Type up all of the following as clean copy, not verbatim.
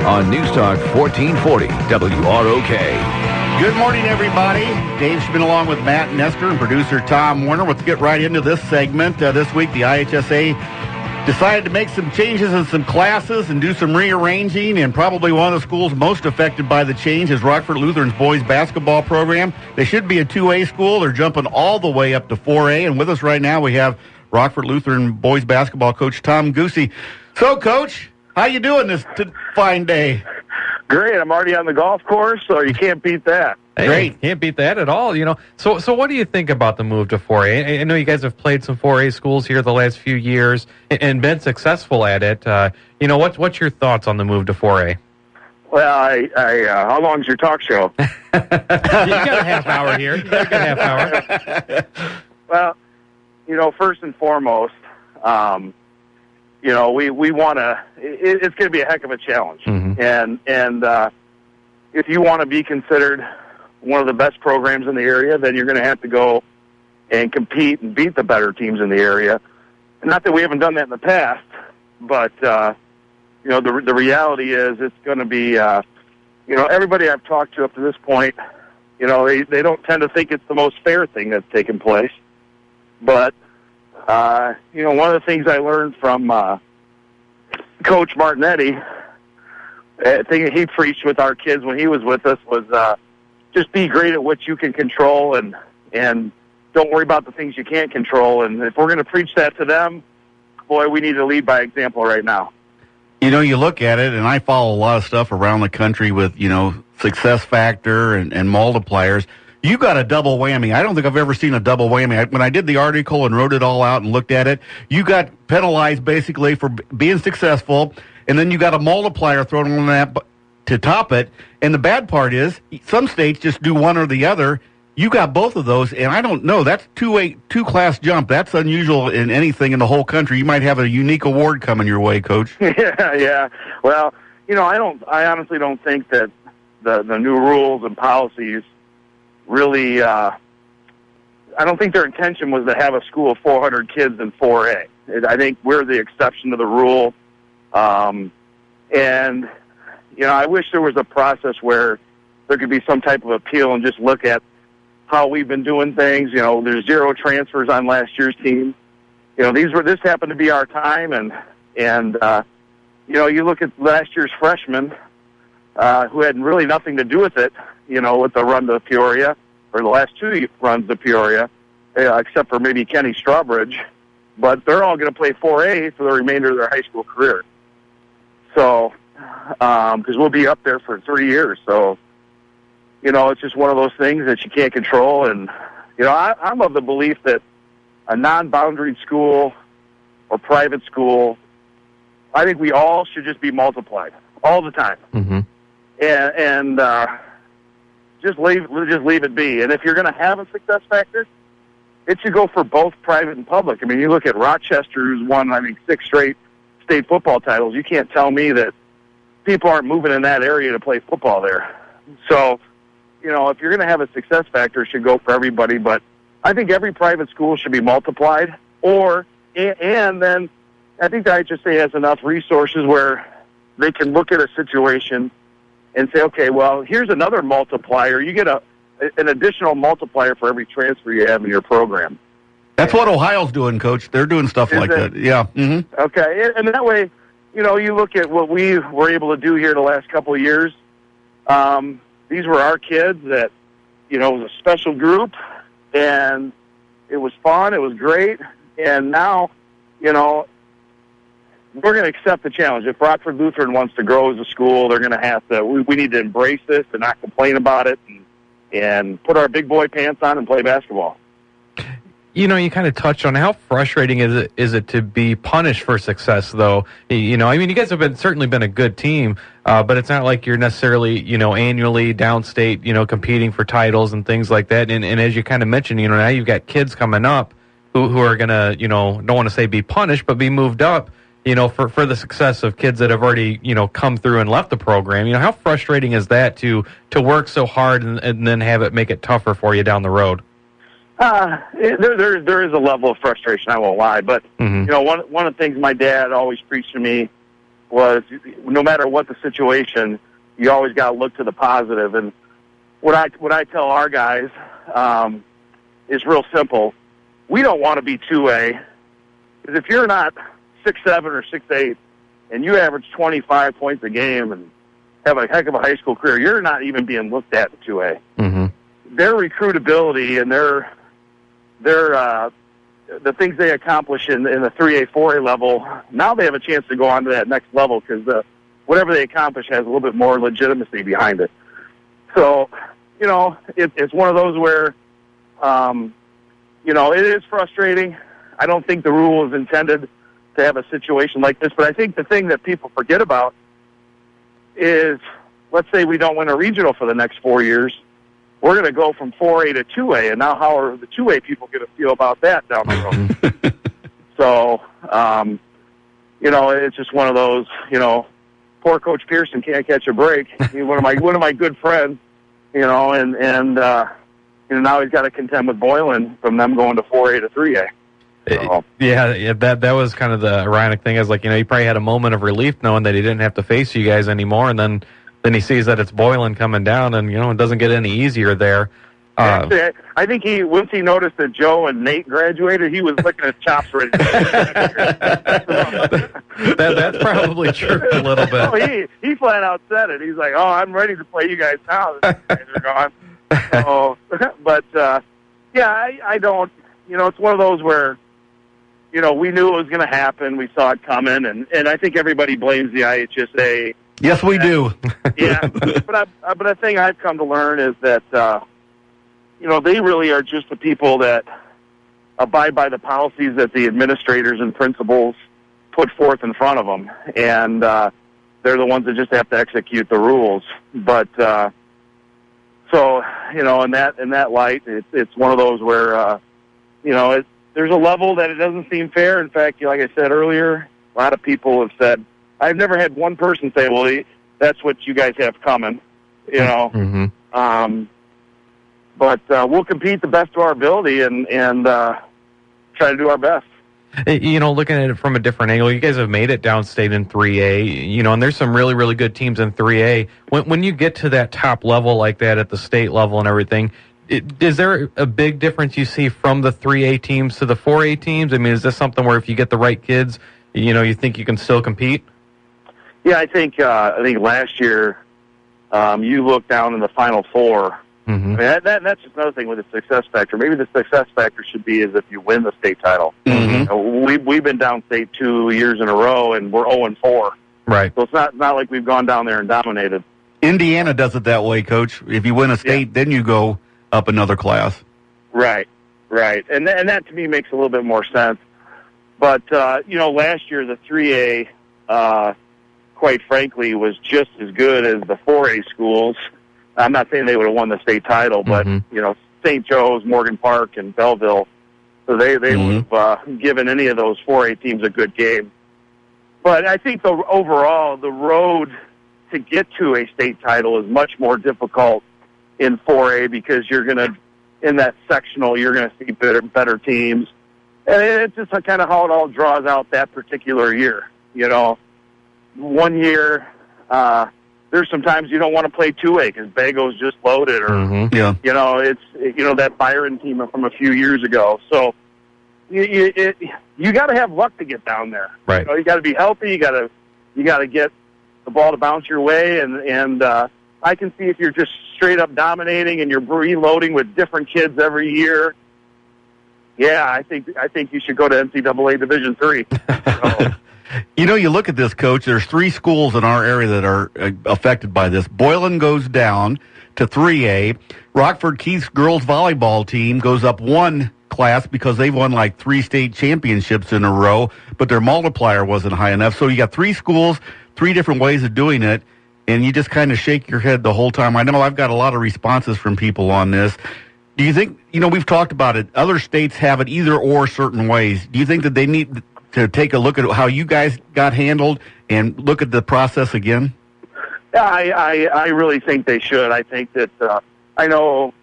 on News Talk 1440 WROK. Good morning, everybody. Dave Schmidt along with Matt Nestor and producer Tom Warner. Let's get right into this segment. This week, the IHSA decided to make some changes in some classes and do some rearranging, and probably one of the schools most affected by the change is Rockford Lutheran's boys basketball program. They should be a 2A school. They're jumping all the way up to 4A, and with us right now we have Rockford Lutheran boys basketball coach Tom Guse. So, Coach, how you doing this fine day? Great. I'm already on the golf course, so you can't beat that. Hey, Great. Can't beat that at all. So what do you think about the move to 4A? I know you guys have played some 4A schools here the last few years and been successful at it. What's your thoughts on the move to 4A? Well, how long's your talk show? You got a half hour here. You got a good half hour. Well, first and foremost, we want to. It's going to be a heck of a challenge, and if you want to be considered one of the best programs in the area, then you're going to have to go and compete and beat the better teams in the area. Not that we haven't done that in the past, but the reality is it's going to be. Everybody I've talked to up to this point, they don't tend to think it's the most fair thing that's taken place, but. One of the things I learned from Coach Martinetti, the thing that he preached with our kids when he was with us was just be great at what you can control and don't worry about the things you can't control. And if we're going to preach that to them, boy, we need to lead by example right now. You look at it, and I follow a lot of stuff around the country with, success factor and multipliers. You got a double whammy. I don't think I've ever seen a double whammy. When I did the article and wrote it all out and looked at it, you got penalized basically for being successful, and then you got a multiplier thrown on that to top it. And the bad part is some states just do one or the other. You got both of those, and I don't know. That's two-class jump. That's unusual in anything in the whole country. You might have a unique award coming your way, Coach. Yeah. Well, I honestly don't think that the new rules and policies really, I don't think their intention was to have a school of 400 kids in 4A. I think we're the exception to the rule. I wish there was a process where there could be some type of appeal and just look at how we've been doing things. There's 0 transfers on last year's team. This happened to be our time, and you look at last year's freshmen who had really nothing to do with it. With the run to Peoria, or the last 2 runs to Peoria, except for maybe Kenny Strawbridge, but they're all going to play 4A for the remainder of their high school career. So, because we'll be up there for 3 years. So, it's just one of those things that you can't control. And, I'm of the belief that a non-boundaried school or private school, I think we all should just be multiplied all the time. Mm-hmm. And just leave it be. And if you're going to have a success factor, it should go for both private and public. I mean, you look at Rochester, who's won, 6 straight state football titles. You can't tell me that people aren't moving in that area to play football there. So, if you're going to have a success factor, it should go for everybody. But I think every private school should be multiplied. And then I think the IHSA has enough resources where they can look at a situation and say, okay, well, here's another multiplier. You get an additional multiplier for every transfer you have in your program. That's what Ohio's doing, Coach. They're doing stuff like that. Yeah. Mm-hmm. Okay, and that way, you look at what we were able to do here the last couple of years. These were our kids that, it was a special group, and it was fun. It was great. And now, we're going to accept the challenge. If Rockford Lutheran wants to grow as a school, they're going to have to. We need to embrace this and not complain about it, and put our big boy pants on and play basketball. You kind of touched on how frustrating is it to be punished for success, though. You guys have certainly been a good team, but it's not like you're necessarily, annually downstate, competing for titles and things like that. And as you kind of mentioned, now you've got kids coming up who are going to, don't want to say be punished, but be moved up. For the success of kids that have already, come through and left the program. How frustrating is that to work so hard and then have it make it tougher for you down the road? There is a level of frustration, I won't lie. But, one of the things my dad always preached to me was no matter what the situation, you always got to look to the positive. And what I tell our guys is real simple. We don't want to be 2A, because if you're not 6'7" or 6'8", and you average 25 points a game and have a heck of a high school career, you're not even being looked at in 2A. Mm-hmm. Their recruitability and their the things they accomplish in the 3A, 4A level, now they have a chance to go on to that next level, because whatever they accomplish has a little bit more legitimacy behind it. So, it's one of those where, it is frustrating. I don't think the rule is intended to have a situation like this, but I think the thing that people forget about is, let's say we don't win a regional for the next 4 years, we're going to go from 4A to 2A, and now how are the 2A people going to feel about that down the road? So, it's just one of those, poor Coach Pearson can't catch a break. He's one of my good friends, now he's got to contend with Boylan from them going to 4A to 3A. So. Yeah, that was kind of the ironic thing. Is like, he probably had a moment of relief knowing that he didn't have to face you guys anymore, and then he sees that it's Boylan coming down, and it doesn't get any easier there. Actually, I think once he noticed that Joe and Nate graduated, he was licking his chops ready. That's probably true a little bit. Oh, he flat out said it. He's like, "Oh, I'm ready to play you guys now. These guys are gone." So, but I don't. It's one of those where, we knew it was going to happen. We saw it coming, and I think everybody blames the IHSA. Yes, we do. Yeah, but a thing I've come to learn is that, they really are just the people that abide by the policies that the administrators and principals put forth in front of them, and they're the ones that just have to execute the rules. But so, in that light, it's one of those where, there's a level that it doesn't seem fair. In fact, like I said earlier, a lot of people have said, I've never had one person say, well, that's what you guys have coming, Mm-hmm. But we'll compete the best of our ability and try to do our best. Looking at it from a different angle, you guys have made it downstate in 3A, and there's some really, really good teams in 3A. When you get to that top level like that at the state level and everything, is there a big difference you see from the 3A teams to the 4A teams? I mean, is this something where if you get the right kids, you think you can still compete? Yeah, I think last year you look down in the Final Four. Mm-hmm. I mean, that's just another thing with the success factor. Maybe the success factor should be is if you win the state title. Mm-hmm. We've been downstate 2 years in a row, and we're 0-4. Right. So it's not like we've gone down there and dominated. Indiana does it that way, Coach. If you win a state, then you go up another class. Right. And that to me makes a little bit more sense. But, last year the 3A, quite frankly, was just as good as the 4A schools. I'm not saying they would have won the state title, but, St. Joe's, Morgan Park, and Belleville, so they would have given any of those 4A teams a good game. But I think overall, the road to get to a state title is much more difficult in 4A because you're going to, in that sectional, you're going to see better teams. And it's just kind of how it all draws out that particular year. 1 year, there's sometimes you don't want to play 2A because Bago's just loaded, or it's that Byron team from a few years ago. So you got to have luck to get down there. Right. You got to be healthy. You got to get the ball to bounce your way, and I can see if you're just straight up dominating and you're reloading with different kids every year. Yeah, I think you should go to NCAA Division III. So. You look at this, Coach, there's 3 schools in our area that are affected by this. Boylan goes down to 3A. Rockford Keith's girls volleyball team goes up 1 class because they've won like 3 state championships in a row, but their multiplier wasn't high enough. So you got 3 schools, 3 different ways of doing it, and you just kind of shake your head the whole time. I know I've got a lot of responses from people on this. Do you think, we've talked about it, other states have it either or certain ways. Do you think that they need to take a look at how you guys got handled and look at the process again? Yeah, I really think they should. I think that I know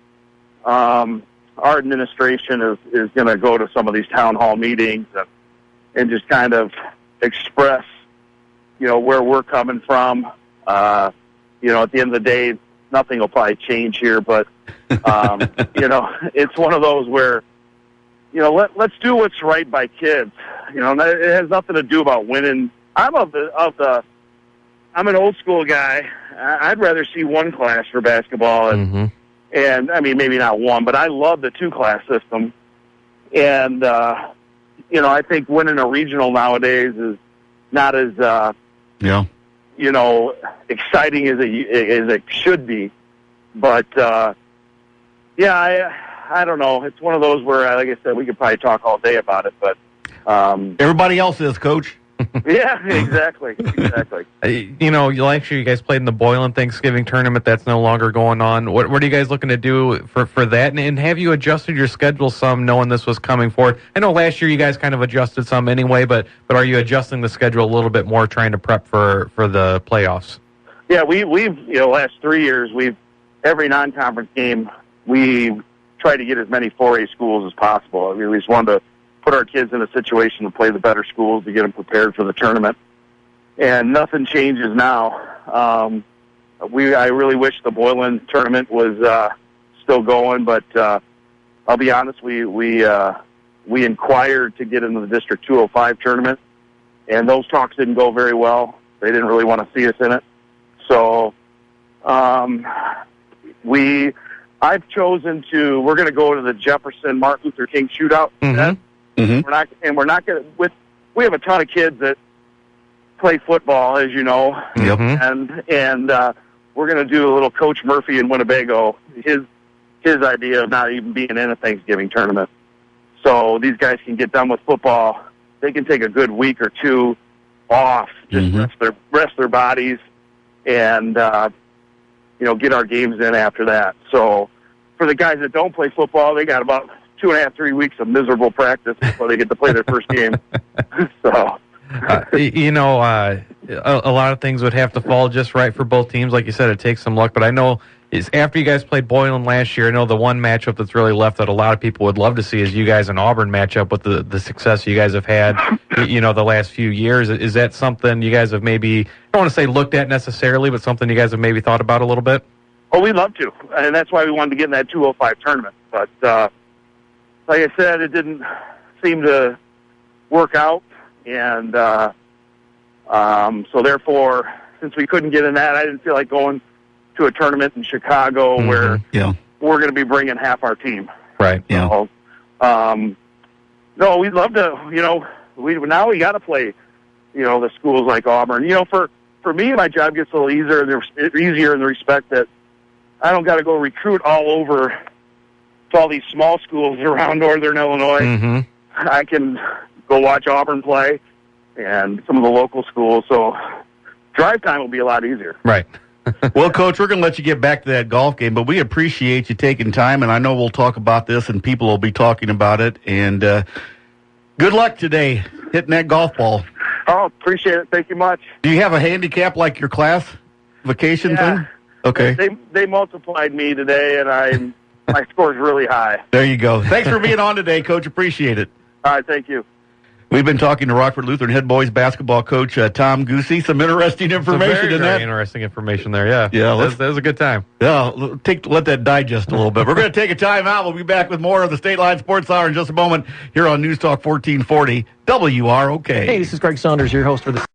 our administration is going to go to some of these town hall meetings and just kind of express, where we're coming from. At the end of the day, nothing will probably change here, but, it's one of those where, let's do what's right by kids. It has nothing to do about winning. I'm I'm an old school guy. I'd rather see one class for basketball, and I mean, maybe not one, but I love the 2-class system. And, I think winning a regional nowadays is not as, exciting as it should be. But, I don't know. It's one of those where, like I said, we could probably talk all day about it. But everybody else is, Coach. Yeah, exactly. Last year you guys played in the Boylan Thanksgiving tournament. That's no longer going on. What are you guys looking to do for that? And have you adjusted your schedule some, knowing this was coming forward? I know last year you guys kind of adjusted some anyway, but are you adjusting the schedule a little bit more, trying to prep for the playoffs? Yeah, we've last 3 years, every non-conference game, we try to get as many 4A schools as possible. I mean, we just wanted to put our kids in a situation to play the better schools to get them prepared for the tournament. And nothing changes now. I really wish the Boylan tournament was still going, but I'll be honest, we inquired to get into the District 205 tournament, and those talks didn't go very well. They didn't really want to see us in it. So I've chosen we're going to go to the Jefferson Martin Luther King shootout. We're not going to. We have a ton of kids that play football, as you know. Yep. And we're going to do a little Coach Murphy in Winnebago. His idea of not even being in a Thanksgiving tournament. So these guys can get done with football. They can take a good week or two off, just rest their bodies, and get our games in after that. So for the guys that don't play football, they got about 2.5, 3 weeks of miserable practice before they get to play their first game. So, a lot of things would have to fall just right for both teams. Like you said, it takes some luck. But I know after you guys played Boylan last year, I know the one matchup that's really left that a lot of people would love to see is you guys and Auburn matchup with the success you guys have had, the last few years. Is that something you guys have maybe, I don't want to say looked at necessarily, but something you guys have maybe thought about a little bit? Oh, we'd love to. And that's why we wanted to get in that 205 tournament. But, like I said, it didn't seem to work out, and so therefore, since we couldn't get in that, I didn't feel like going to a tournament in Chicago where we're going to be bringing half our team. Right. Yeah. So, no, we'd love to. We got to play. The schools like Auburn. For me, my job gets a little easier in the respect that I don't got to go recruit all over to all these small schools around Northern Illinois. I can go watch Auburn play and some of the local schools, so drive time will be a lot easier. Right. Well, Coach, we're going to let you get back to that golf game, but we appreciate you taking time, and I know we'll talk about this, and people will be talking about it, and good luck today hitting that golf ball. Oh, appreciate it. Thank you much. Do you have a handicap like your class vacation thing? Okay. They multiplied me today, and my score's really high. There you go. Thanks for being on today, Coach. Appreciate it. All right, thank you. We've been talking to Rockford Lutheran head boys basketball coach Tom Guse. Some interesting information in that. Very interesting information there, yeah. Yeah, that was a good time. Yeah, let that digest a little bit. We're going to take a time out. We'll be back with more of the State Line Sports Hour in just a moment here on News Talk 1440 WROK. Hey, this is Greg Saunders, your host for the